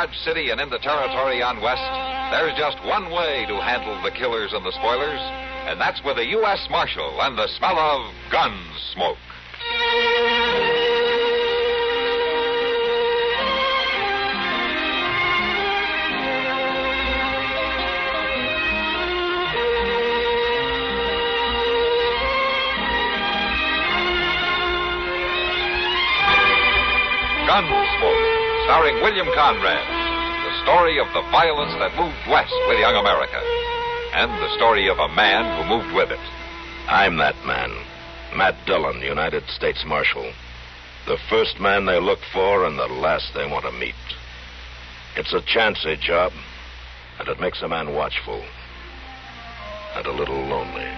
Dodge City and into territory on west, there's just one way to handle the killers and the spoilers, and that's with a U.S. Marshal and the smell of Gunsmoke. Gunsmoke, starring William Conrad. The story of the violence that moved west with young America. And the story of a man who moved with it. I'm that man. Matt Dillon, United States Marshal. The first man they look for and the last they want to meet. It's a chancy job, and it makes a man watchful. And a little lonely.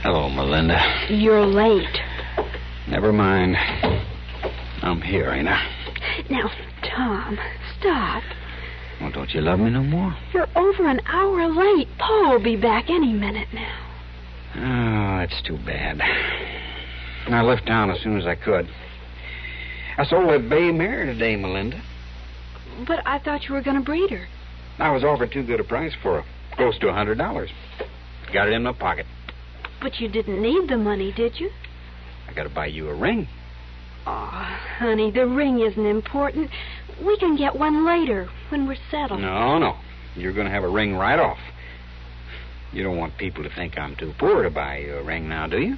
Hello, Melinda. You're late. Never mind. I'm here, ain't I? Now, Tom, stop. Well, don't you love me no more? You're over an hour late. Paul will be back any minute now. Oh, that's too bad. I left town as soon as I could. I sold that bay mare today, Melinda. But I thought you were going to breed her. I was offered too good a price for her. Close to $100. Got it in my pocket. But you didn't need the money, did you? I got to buy you a ring. Oh, honey, the ring isn't important. We can get one later, when we're settled. No. You're going to have a ring right off. You don't want people to think I'm too poor to buy you a ring now, do you?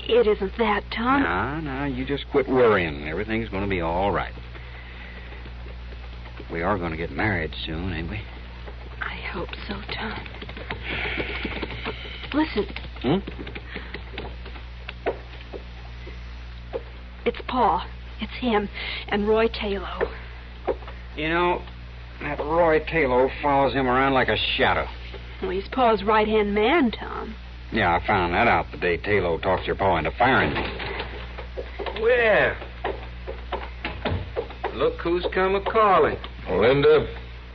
It isn't that, Tom. No, you just quit worrying. Everything's going to be all right. We are going to get married soon, ain't we? I hope so, Tom. Listen. It's Paul. It's him and Roy Taylor. You know, that Roy Taylor follows him around like a shadow. Well, he's Paul's right-hand man, Tom. Yeah, I found that out the day Taylor talked your pa into firing me. Well, look who's come a-calling. Melinda,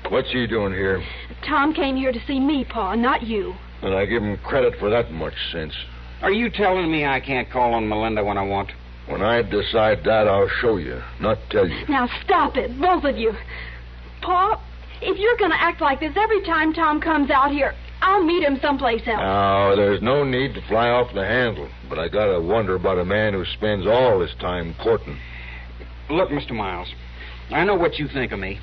what's he doing here? Tom came here to see me, Paul, not you. And I give him credit for that much sense. Are you telling me I can't call on Melinda when I want to? When I decide that, I'll show you, not tell you. Now, stop it, both of you. Paul, if you're going to act like this every time Tom comes out here, I'll meet him someplace else. Now, there's no need to fly off the handle, but I gotta wonder about a man who spends all his time courting. Look, Mr. Miles, I know what you think of me,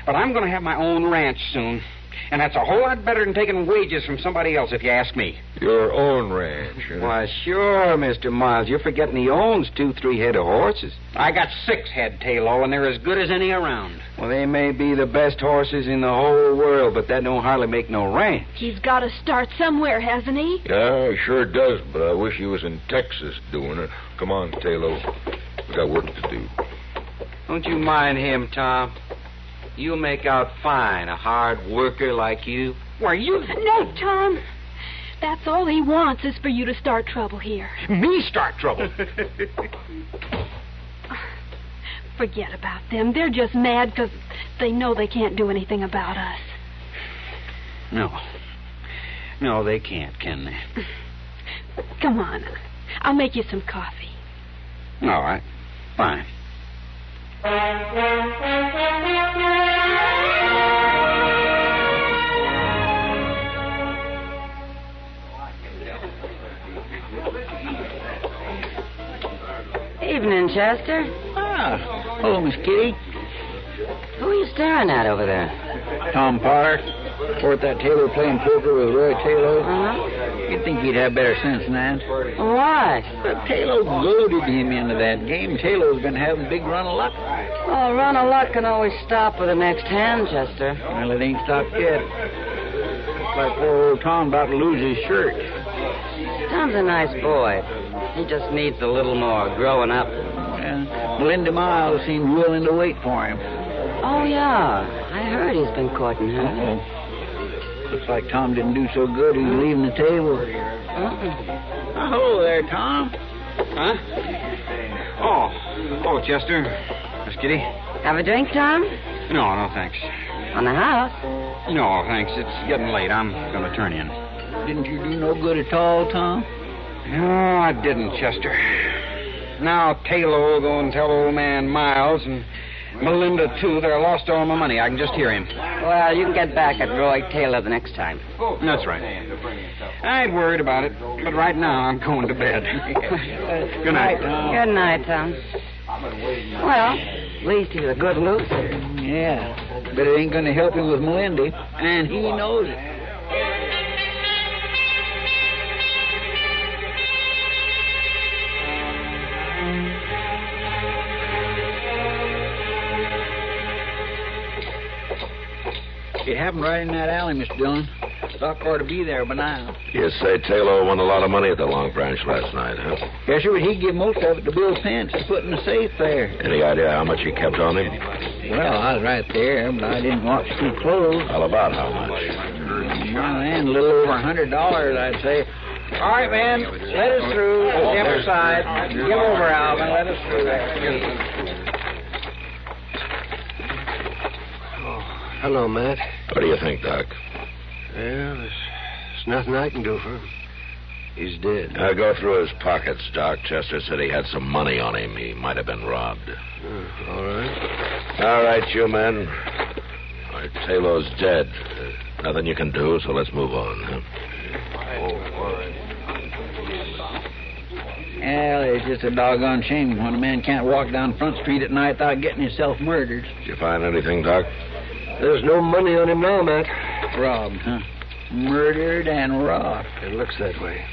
but I'm going to have my own ranch soon, and that's a whole lot better than taking wages from somebody else, if you ask me. Your own ranch, huh? Why, sure, Mr. Miles. You're forgetting he owns 2-3 head of horses. I got 6 head, Taylor, and they're as good as any around. Well, they may be the best horses in the whole world, but that don't hardly make no ranch. He's got to start somewhere, hasn't he? Yeah, he sure does, but I wish he was in Texas doing it. Come on, Taylor. We got work to do. Don't you mind him, Tom. You'll make out fine, a hard worker like you. Why, you... No, Tom. That's all he wants is for you to start trouble here. Me start trouble? Forget about them. They're just mad because they know they can't do anything about us. No, they can't, can they? Come on. I'll make you some coffee. All right. Fine. Evening, Chester. Ah, hello, Miss Kitty. Who are you staring at over there? Tom Potter. Report that Taylor playing poker with Roy Taylor. Uh-huh. You'd think he'd have better sense than that. Why? But Taylor goaded him into that game. Taylor's been having a big run of luck. Oh, run of luck can always stop with the next hand, Chester. Well, it ain't stopped yet. like poor old Tom about to lose his shirt. Tom's a nice boy. He just needs a little more growing up. Yeah. Melinda Miles seemed willing to wait for him. Oh, yeah. I heard he's been courting her. Uh-oh. Looks like Tom didn't do so good. He's leaving the table. Hello there, Tom. Huh? Oh, Chester. Miss Kitty? Have a drink, Tom? No, thanks. On the house? No, thanks. It's getting late. I'm going to turn in. Didn't you do no good at all, Tom? No, I didn't, Chester. Now Taylor will go and tell old man Miles and Melinda, too, that I lost all my money. I can just hear him. Well, you can get back at Roy Taylor the next time. That's right. I ain't worried about it, but right now I'm going to bed. Good night, Tom. Good night, Tom. Well, at least he's a good loser. Yeah, but it ain't going to help him with Melinda, and he knows it. It happened right in that alley, Mr. Dillon. Doc ought to be there by now. You say Taylor won a lot of money at the Long Branch last night, huh? Yes, sir, but he give most of it to Bill Pence to put in the safe there. Any idea how much he kept on him? Well, I was right there, but I didn't watch too close. Well, about how much? Man, a little over $100, I'd say. All right, man, let us through. Step aside. Give over, Alvin. Let us through there. Hello, Matt. What do you think, Doc? Well, there's nothing I can do for him. He's dead. I'll go through his pockets, Doc. Chester said he had some money on him. He might have been robbed. All right. All right, you men. All right, Taylor's dead. Nothing you can do, so let's move on. Huh? Well, it's just a doggone shame when a man can't walk down Front Street at night without getting himself murdered. Did you find anything, Doc? There's no money on him now, Matt. Robbed, huh? Murdered and robbed. It looks that way.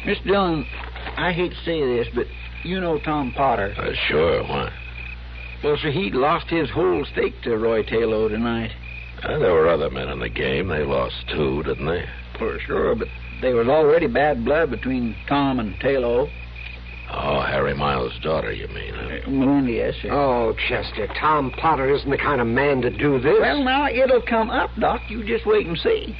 Mr. Dillon, I hate to say this, but you know Tom Potter. Sure. Why? Well, sir, he'd lost his whole stake to Roy Taylor tonight. There were other men in the game. They lost too, didn't they? For sure, but there was already bad blood between Tom and Taylor. Oh, Harry Miles' daughter, you mean, huh? Melinda, yes, sir. Oh, Chester, Tom Potter isn't the kind of man to do this. Well, now, it'll come up, Doc. You just wait and see.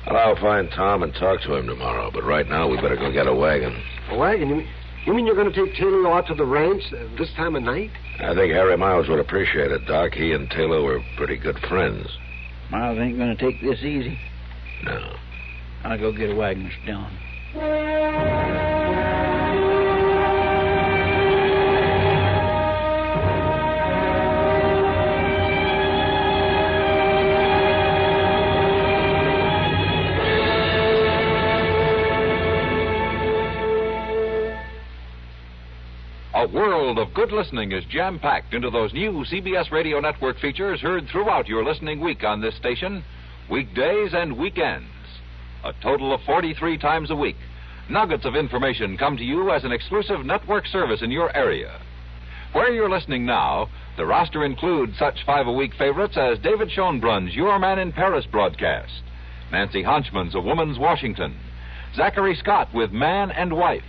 Well, I'll find Tom and talk to him tomorrow, but right now we better go get a wagon. A wagon? You mean you're going to take Taylor out to the ranch this time of night? I think Harry Miles would appreciate it, Doc. He and Taylor were pretty good friends. Miles ain't going to take this easy. No. I'll go get a wagon, Mr. Dillon. A world of good listening is jam-packed into those new CBS Radio Network features heard throughout your listening week on this station, weekdays and weekends. A total of 43 times a week, nuggets of information come to you as an exclusive network service in your area. Where you're listening now, the roster includes such 5-a-week favorites as David Schoenbrun's Your Man in Paris broadcast, Nancy Honchman's A Woman's Washington, Zachary Scott with Man and Wife,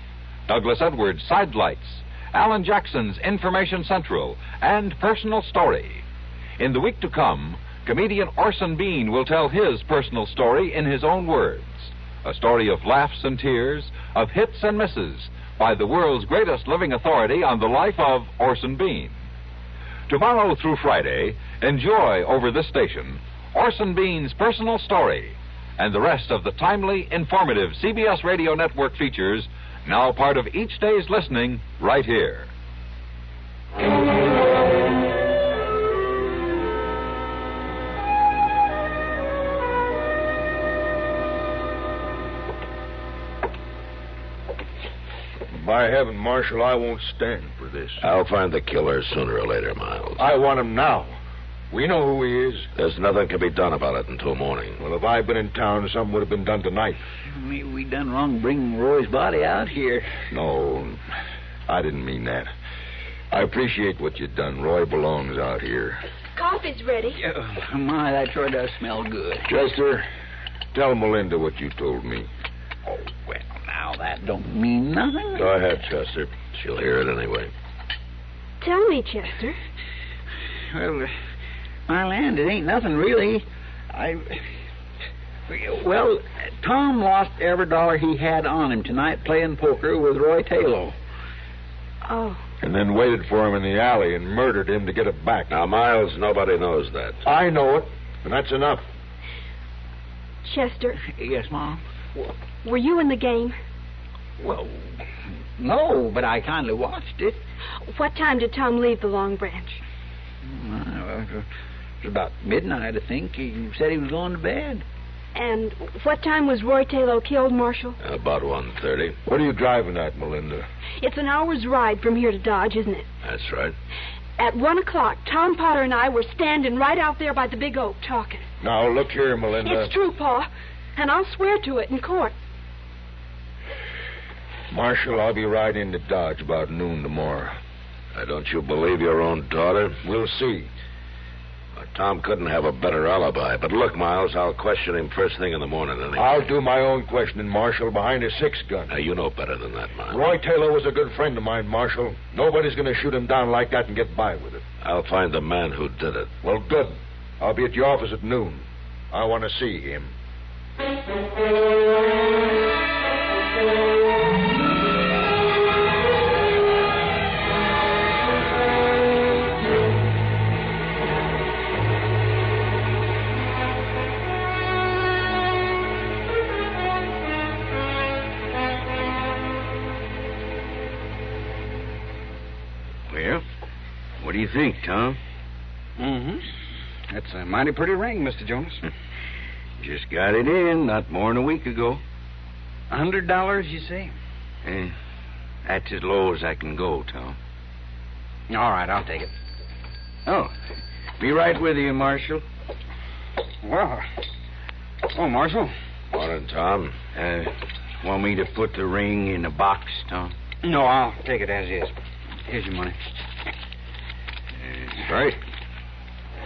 Douglas Edwards' Sidelights, Alan Jackson's Information Central, and Personal Story. In the week to come, comedian Orson Bean will tell his personal story in his own words. A story of laughs and tears, of hits and misses, by the world's greatest living authority on the life of Orson Bean. Tomorrow through Friday, enjoy over this station Orson Bean's Personal Story and the rest of the timely, informative CBS Radio Network features, now part of each day's listening right here. By heaven, Marshal, I won't stand for this. I'll find the killer sooner or later, Miles. I want him now. We know who he is. There's nothing can be done about it until morning. Well, if I'd been in town, something would have been done tonight. Maybe we done wrong bringing Roy's body out here. No, I didn't mean that. I appreciate what you've done. Roy belongs out here. Coffee's ready. Oh, my, that sure does smell good. Chester, Tell Melinda what you told me. Oh, well, now that don't mean nothing. Go ahead, Chester. She'll hear it anyway. Tell me, Chester. Well, my land, it ain't nothing really. Well, Tom lost every dollar he had on him tonight playing poker with Roy Taylor. Oh. And then waited for him in the alley and murdered him to get it back. Now, Miles, nobody knows that. I know it, and that's enough. Chester. Yes, Mom? Were you in the game? Well, no, but I kindly watched it. What time did Tom leave the Long Branch? It was about midnight, I think. He said he was going to bed. And what time was Roy Taylor killed, Marshal? About 1:30. What are you driving at, Melinda? It's an hour's ride from here to Dodge, isn't it? That's right. At 1 o'clock, Tom Potter and I were standing right out there by the big oak talking. Now, look here, Melinda. It's true, Pa, and I'll swear to it in court. Marshal, I'll be riding into Dodge about noon tomorrow. Don't you believe your own daughter? We'll see. Tom couldn't have a better alibi. But look, Miles, I'll question him first thing in the morning anyway. I'll do my own questioning, Marshal, behind a 6-gun. Now, you know better than that, Miles. Roy Taylor was a good friend of mine, Marshal. Nobody's going to shoot him down like that and get by with it. I'll find the man who did it. Well, good. I'll be at your office at noon. I want to see him. Well, what do you think, Tom? Mm-hmm. That's a mighty pretty ring, Mr. Jonas. Just got it in not more than a week ago. $100, you say? That's as low as I can go, Tom. All right, I'll take it. Oh, be right with you, Marshal. Well, Marshal. Morning, Tom. Want me to put the ring in a box, Tom? No, I'll take it as is. Here's your money. Right.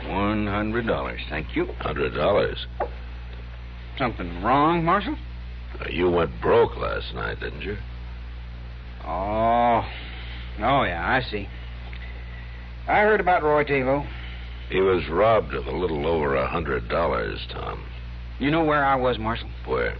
$100. Thank you. $100. Something wrong, Marshal? You went broke last night, didn't you? Oh, yeah, I see. I heard about Roy Taylor. He was robbed of a little over $100, Tom. You know where I was, Marshal? Where?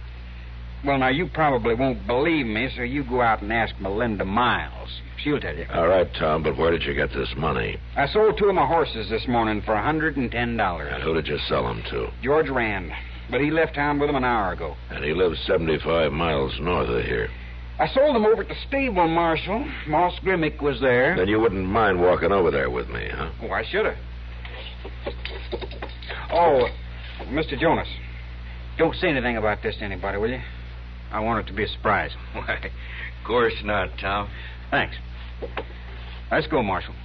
Well, now, you probably won't believe me, so you go out and ask Melinda Miles. She'll tell you. All right, Tom, but where did you get this money? I sold 2 of my horses this morning for $110. And who did you sell them to? George Rand. But he left town with them an hour ago. And he lives 75 miles north of here. I sold them over at the stable, Marshal. Moss Grimmick was there. Then you wouldn't mind walking over there with me, huh? Oh, I should have. Oh, Mr. Jonas, don't say anything about this to anybody, will you? I want it to be a surprise. Why, of course not, Tom. Thanks. Let's go, Marshal.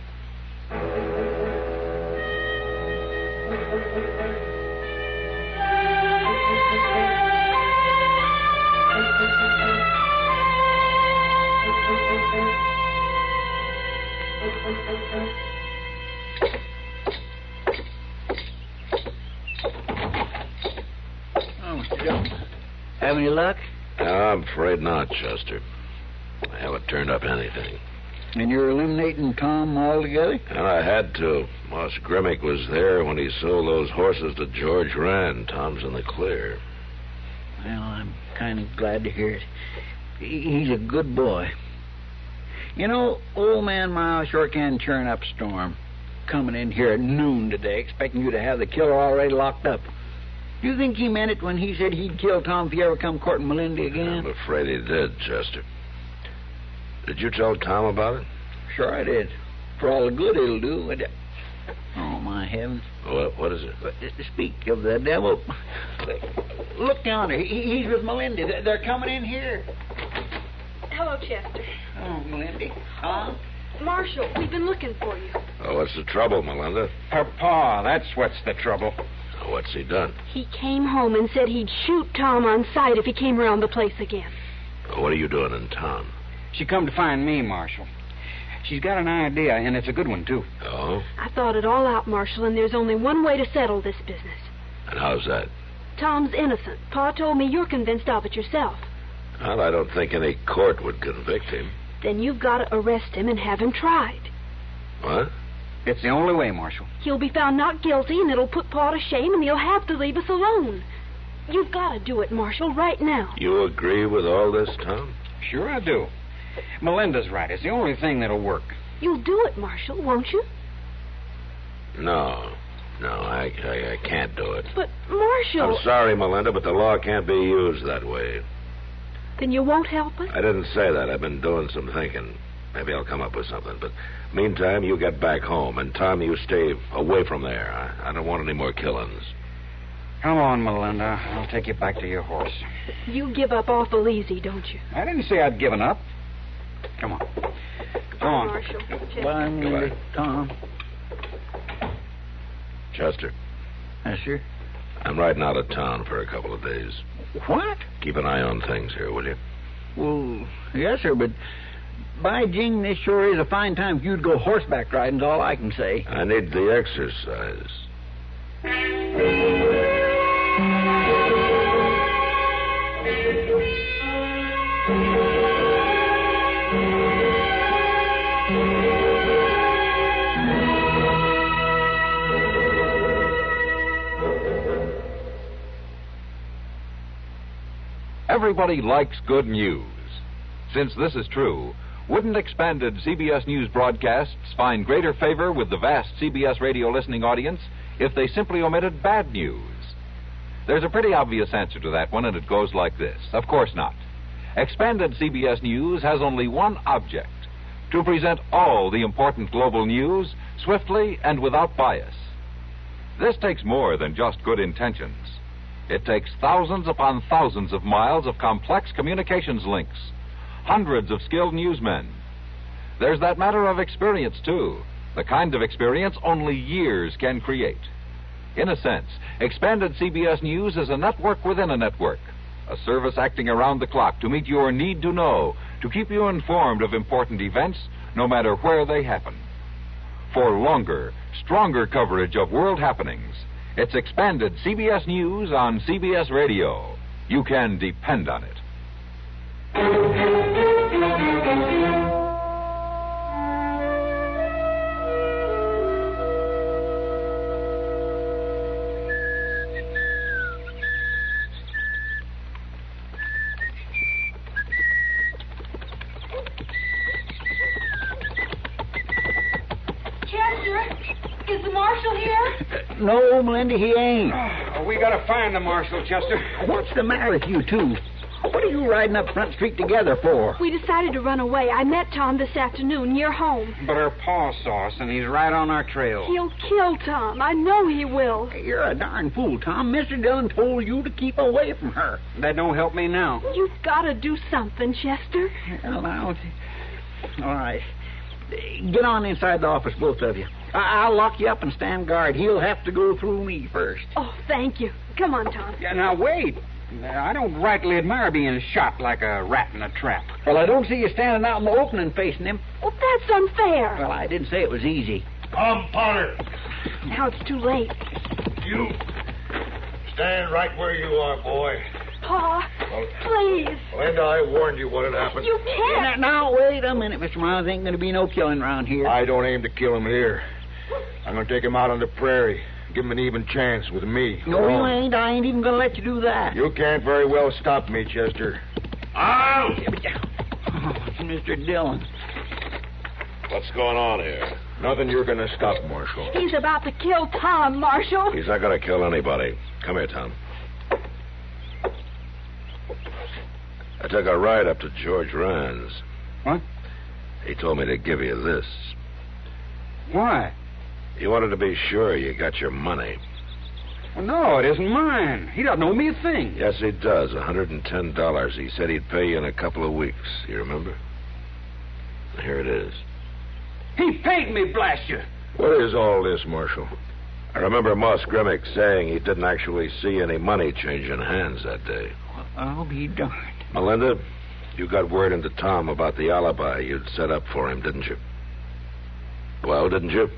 Mr. Jones, have any luck? No, I'm afraid not, Chester. I haven't turned up anything. And you're eliminating Tom altogether? And I had to. Moss Grimmick was there when he sold those horses to George Rand. Tom's in the clear. Well, I'm kind of glad to hear it. He's a good boy. You know, old man Miles sure can churn up a storm. Coming in here at noon today, expecting you to have the killer already locked up. Do you think he meant it when he said he'd kill Tom if he ever come courting Melinda again? I'm afraid he did, Chester. Did you tell Tom about it? Sure I did. For all the good it'll do. Oh, my heavens. What is it? Speak of the devil. Look yonder. He's with Melinda. They're coming in here. Hello, Chester. Oh, Melinda. Huh? Marshal, we've been looking for you. Oh, what's the trouble, Melinda? Her pa, that's what's the trouble. What's he done? He came home and said he'd shoot Tom on sight if he came around the place again. What are you doing in town? She come to find me, Marshal. She's got an idea, and it's a good one, too. Oh? I thought it all out, Marshal, and there's only one way to settle this business. And how's that? Tom's innocent. Pa told me you're convinced of it yourself. Well, I don't think any court would convict him. Then you've got to arrest him and have him tried. What? It's the only way, Marshal. He'll be found not guilty, and it'll put Pa to shame, and he'll have to leave us alone. You've got to do it, Marshal, right now. You agree with all this, Tom? Sure I do. Melinda's right. It's the only thing that'll work. You'll do it, Marshal, won't you? No, I can't do it. But, Marshal... I'm sorry, Melinda, but the law can't be used that way. Then you won't help us? I didn't say that. I've been doing some thinking. Maybe I'll come up with something. But meantime, you get back home. And, Tom, you stay away from there. I don't want any more killings. Come on, Melinda. I'll take you back to your horse. You give up awful easy, don't you? I didn't say I'd given up. Come on. Come on. Marshal. Bye, Melinda. Goodbye. Tom. Chester, Yes, sir. I'm riding out of town for a couple of days. What? Keep an eye on things here, will you? Well, yes, sir, but by jing, this sure is a fine time for you to go horseback riding's all I can say. I need the exercise. Everybody likes good news. Since this is true, wouldn't expanded CBS News broadcasts find greater favor with the vast CBS radio listening audience if they simply omitted bad news? There's a pretty obvious answer to that one, and it goes like this. Of course not. Expanded CBS News has only one object: to present all the important global news swiftly and without bias. This takes more than just good intentions. It takes thousands upon thousands of miles of complex communications links, hundreds of skilled newsmen. There's that matter of experience, too, the kind of experience only years can create. In a sense, expanded CBS News is a network within a network, a service acting around the clock to meet your need to know, to keep you informed of important events, no matter where they happen. For longer, stronger coverage of world happenings, it's expanded CBS News on CBS Radio. You can depend on it. Chester, is the Marshal here? No, Melinda, he ain't. Oh, we gotta find the Marshal, Chester. What's the matter with you two? What are you riding up Front Street together for? We decided to run away. I met Tom this afternoon near home. But her pa saw us, and he's right on our trail. He'll kill Tom. I know he will. Hey, you're a darn fool, Tom. Mr. Dillon told you to keep away from her. That don't help me now. You've got to do something, Chester. Well, now, all right. Get on inside the office, both of you. I'll lock you up and stand guard. He'll have to go through me first. Oh, thank you. Come on, Tom. Yeah, now, wait. I don't rightly admire being shot like a rat in a trap. Well, I don't see you standing out in the opening facing him. Well, that's unfair. Well, I didn't say it was easy. Come, Potter. Now it's too late. You stand right where you are, boy. Pa, please. Melinda, I warned you what had happened. You can't. Now, wait a minute, Mr. Miles. Ain't going to be no killing around here. I don't aim to kill him here. I'm going to take him out on the prairie. Give him an even chance with me. No, you ain't. I ain't even going to let you do that. You can't very well stop me, Chester. Out! Oh, Mr. Dillon. What's going on here? Nothing you're going to stop, Marshal. He's about to kill Tom, Marshal. He's not going to kill anybody. Come here, Tom. I took a ride up to George Rand's. What? He told me to give you this. Why? He wanted to be sure you got your money. Well, no, it isn't mine. He doesn't owe me a thing. Yes, he does. $110. He said he'd pay you in a couple of weeks. You remember? Here it is. He paid me, blast you. What is all this, Marshal? I remember Moss Grimmick saying he didn't actually see any money changing hands that day. Well, I'll be darned. Melinda, you got word into Tom about the alibi you'd set up for him, didn't you? Well, didn't you?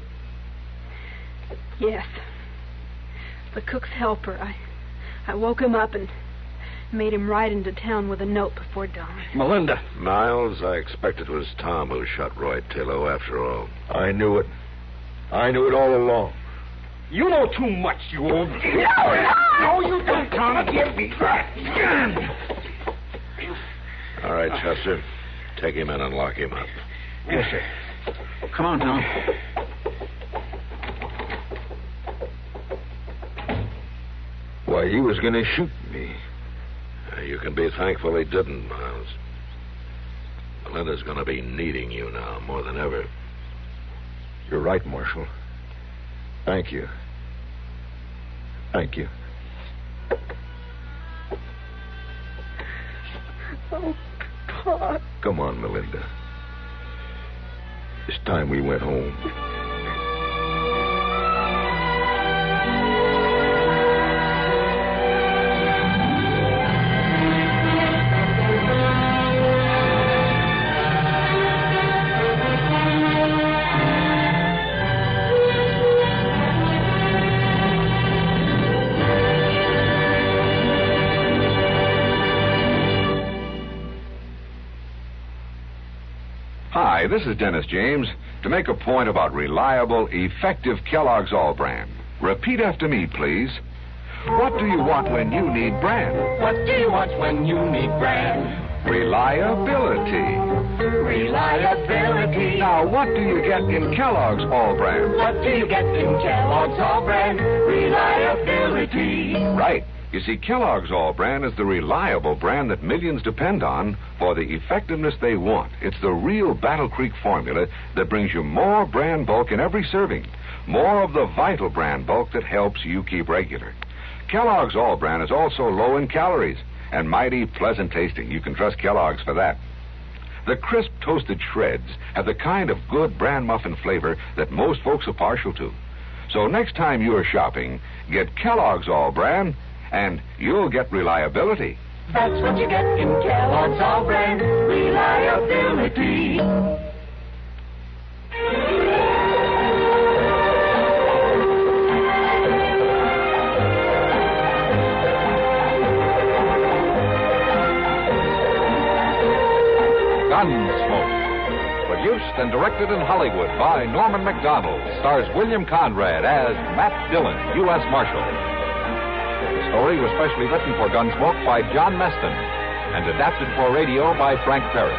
Yes. The cook's helper. I woke him up and made him ride into town with a note before dawn. Melinda. Miles, I expect it was Tom who shot Roy Taylor after all. I knew it. I knew it all along. You know too much, you old... No, you don't, Tom. Give me that. All right, Chester. Take him in and lock him up. Yes, sir. Come on, Tom. Why, he was going to shoot me. You can be thankful he didn't, Miles. Melinda's going to be needing you now more than ever. You're right, Marshal. Thank you. Thank you. Oh, Pop. Come on, Melinda. It's time we went home. Hi, this is Dennis James to make a point about reliable, effective Kellogg's All Brand. Repeat after me, please. What do you want when you need brand? What do you want when you need brand? Reliability. Reliability. Now, what do you get in Kellogg's All Brand? What do you get in Kellogg's All Brand? Reliability. Right. You see, Kellogg's All Brand is the reliable brand that millions depend on for the effectiveness they want. It's the real Battle Creek formula that brings you more brand bulk in every serving. More of the vital brand bulk that helps you keep regular. Kellogg's All Brand is also low in calories and mighty pleasant tasting. You can trust Kellogg's for that. The crisp toasted shreds have the kind of good bran muffin flavor that most folks are partial to. So next time you're shopping, get Kellogg's All Brand, and you'll get reliability. That's what you get in Kellogg's All Brand. Reliability. Gunsmoke. Produced and directed in Hollywood by Norman Macdonnell. Stars William Conrad as Matt Dillon, U.S. Marshal. The story was specially written for Gunsmoke by John Meston and adapted for radio by Frank Paris.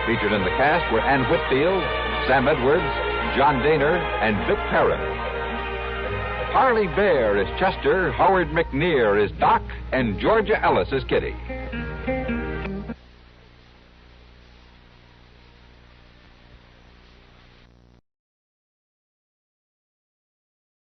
Featured in the cast were Ann Whitfield, Sam Edwards, John Daner, and Vic Perrin. Harley Bear is Chester, Howard McNear is Doc, and Georgia Ellis is Kitty.